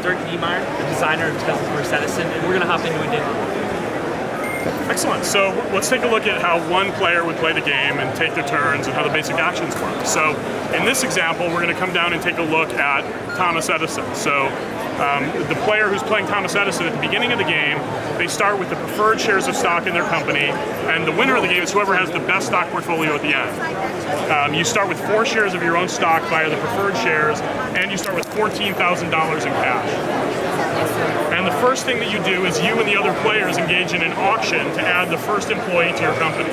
Dirk Knemeyer, the designer of Tesla vs. Edison, and we're going to hop into a demo. Excellent. So let's take a look at how one player would play the game and take their turns and how the basic actions work. So in this example, we're going to come down and take a look at Thomas Edison. So the player who's playing Thomas Edison at the beginning of the game, they start with the preferred shares of stock in their company, and the winner of the game is whoever has the best stock portfolio at the end. You start with 4 shares of your own stock via the preferred shares, and you start with $14,000 in cash. And the first thing that you do is you and the other players engage in an auction to add the first employee to your company.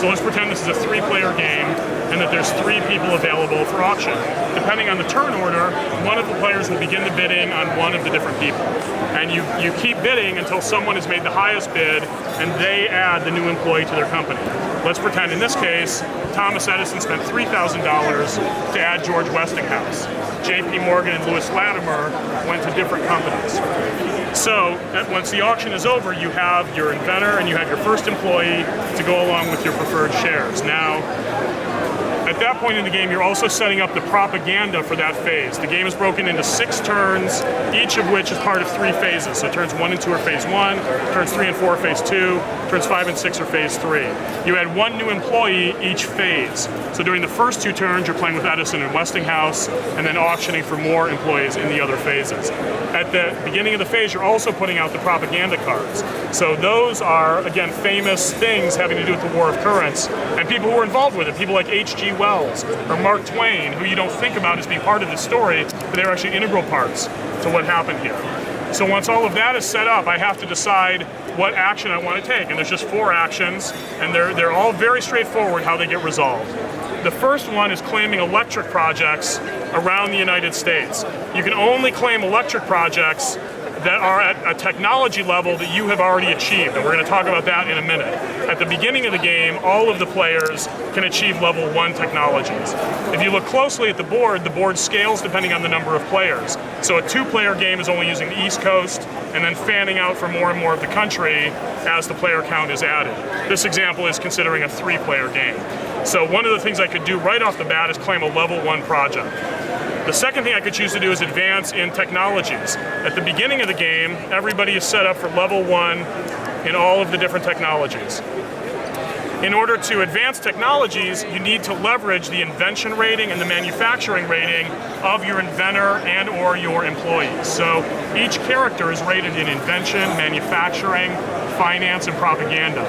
So let's pretend this is a 3-player game and that there's 3 people available for auction. Depending on the turn order, one of the players will begin the bidding on one of the different people. And you keep bidding until someone has made the highest bid and they add the new employee to their company. Let's pretend in this case, Thomas Edison spent $3,000 to add George Westinghouse. J.P. Morgan and Lewis Latimer went to different companies. So once the auction is over, you have your inventor and you have your first employee to go along with your preferred shares. Now, at that point in the game, you're also setting up the propaganda for that phase. The game is broken into 6 turns, each of which is part of 3 phases. So turns 1 and 2 are phase 1, turns 3 and 4 are phase 2, turns 5 and 6 are phase 3. You add 1 new employee each phase. So during the first 2 turns, you're playing with Edison and Westinghouse, and then auctioning for more employees in the other phases. At the beginning of the phase, you're also putting out the propaganda cards. So those are, again, famous things having to do with the War of Currents, and people who were involved with it, people like H.G. Wells or Mark Twain, who you don't think about as being part of the story, but they're actually integral parts to what happened here. So once all of that is set up, I have to decide what action I want to take, and there's just 4 actions, and they're all very straightforward how they get resolved. The first one is claiming electric projects around the United States. You can only claim electric projects that are at a technology level that you have already achieved, and we're going to talk about that in a minute. At the beginning of the game, all of the players can achieve level 1 technologies. If you look closely at the board scales depending on the number of players. So a 2-player game is only using the East Coast, and then fanning out for more and more of the country as the player count is added. This example is considering a 3-player game. So one of the things I could do right off the bat is claim a level 1 project. The second thing I could choose to do is advance in technologies. At the beginning of the game, everybody is set up for level 1 in all of the different technologies. In order to advance technologies, you need to leverage the invention rating and the manufacturing rating of your inventor and or your employees. So each character is rated in invention, manufacturing, finance, and propaganda.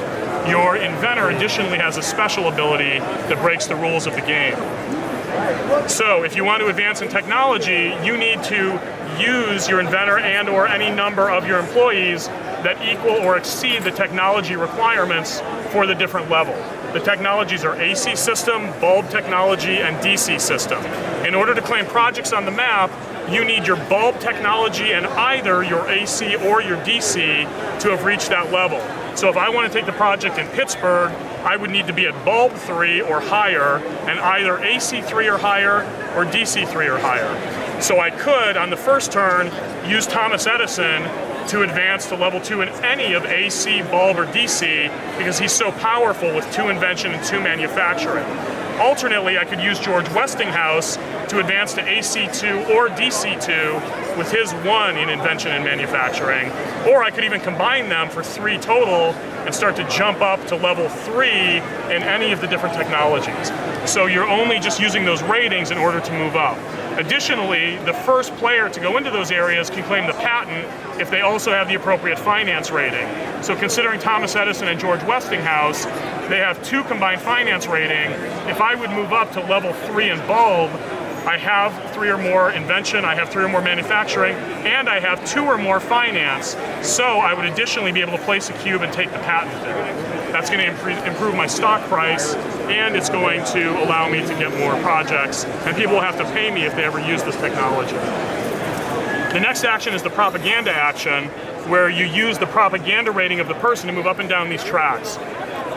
Your inventor additionally has a special ability that breaks the rules of the game. So if you want to advance in technology, you need to use your inventor and or any number of your employees that equal or exceed the technology requirements for the different level. The technologies are AC system, bulb technology, and DC system. In order to claim projects on the map, you need your bulb technology and either your AC or your DC to have reached that level. So if I want to take the project in Pittsburgh, I would need to be at bulb 3 or higher, and either AC 3 or higher or DC 3 or higher. So I could, on the first turn, use Thomas Edison to advance to level 2 in any of AC, bulb, or DC because he's so powerful with 2 invention and 2 manufacturing. Alternately, I could use George Westinghouse to advance to AC2 or DC2 with his 1 in invention and manufacturing, or I could even combine them for 3 total and start to jump up to level 3 in any of the different technologies. So you're only just using those ratings in order to move up. Additionally, the first player to go into those areas can claim the patent if they also have the appropriate finance rating. So considering Thomas Edison and George Westinghouse, they have 2 combined finance rating. If I would move up to level 3 in bulb, I have 3 or more invention, I have 3 or more manufacturing, and I have 2 or more finance, so I would additionally be able to place a cube and take the patent there. That's going to improve my stock price, and it's going to allow me to get more projects, and people will have to pay me if they ever use this technology. The next action is the propaganda action, where you use the propaganda rating of the person to move up and down these tracks.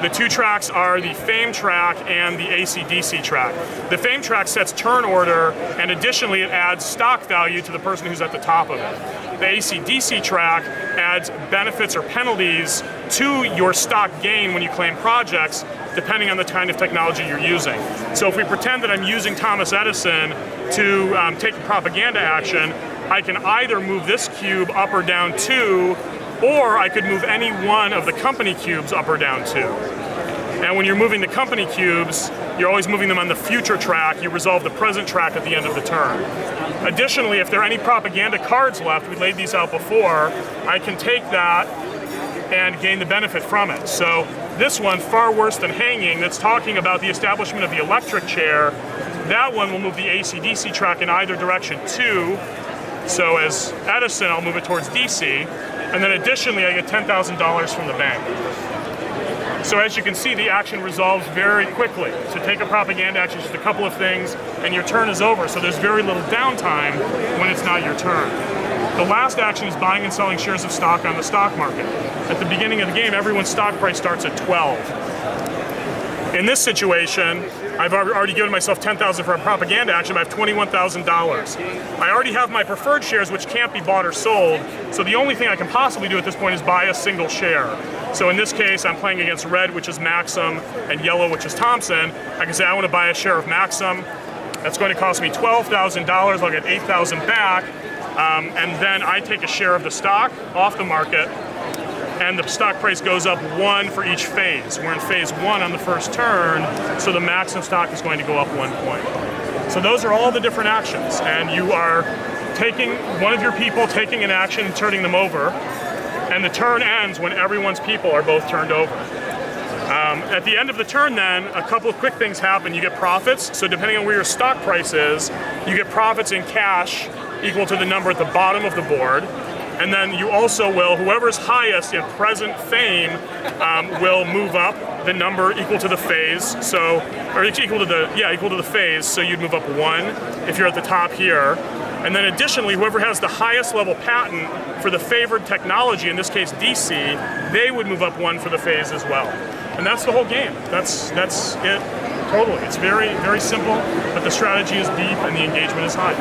The 2 tracks are the fame track and the AC/DC track. The fame track sets turn order, and additionally it adds stock value to the person who's at the top of it. The AC/DC track adds benefits or penalties to your stock gain when you claim projects, depending on the kind of technology you're using. So if we pretend that I'm using Thomas Edison to take a propaganda action, I can either move this cube up or down 2, or I could move any one of the company cubes up or down 2. And when you're moving the company cubes, you're always moving them on the future track. You resolve the present track at the end of the turn. Additionally, if there are any propaganda cards left, we laid these out before, I can take that and gain the benefit from it. So this one, far worse than hanging, that's talking about the establishment of the electric chair. That one will move the AC-DC track in either direction 2. So as Edison, I'll move it towards DC. And then additionally, I get $10,000 from the bank. So as you can see, the action resolves very quickly. To take a propaganda action, just a couple of things, and your turn is over. So there's very little downtime when it's not your turn. The last action is buying and selling shares of stock on the stock market. At the beginning of the game, everyone's stock price starts at 12. In this situation, I've already given myself $10,000 for a propaganda action, but I have $21,000. I already have my preferred shares, which can't be bought or sold, so the only thing I can possibly do at this point is buy a single share. So in this case, I'm playing against red, which is Maxim, and yellow, which is Thompson. I can say I want to buy a share of Maxim. That's going to cost me $12,000. I'll get $8,000 back, and then I take a share of the stock off the market, and the stock price goes up 1 for each phase. We're in phase 1 on the first turn, so the Maxim stock is going to go up 1 point. So those are all the different actions, and you are taking one of your people, taking an action and turning them over, and the turn ends when everyone's people are both turned over. At the end of the turn then, a couple of quick things happen. You get profits, so depending on where your stock price is, you get profits in cash equal to the number at the bottom of the board. And then you also will, whoever's highest in present fame will move up the number equal to the phase. So, or equal to the phase. So you'd move up 1 if you're at the top here. And then additionally, whoever has the highest level patent for the favored technology, in this case DC, they would move up 1 for the phase as well. And that's the whole game. That's it totally. It's very, very simple, but the strategy is deep and the engagement is high.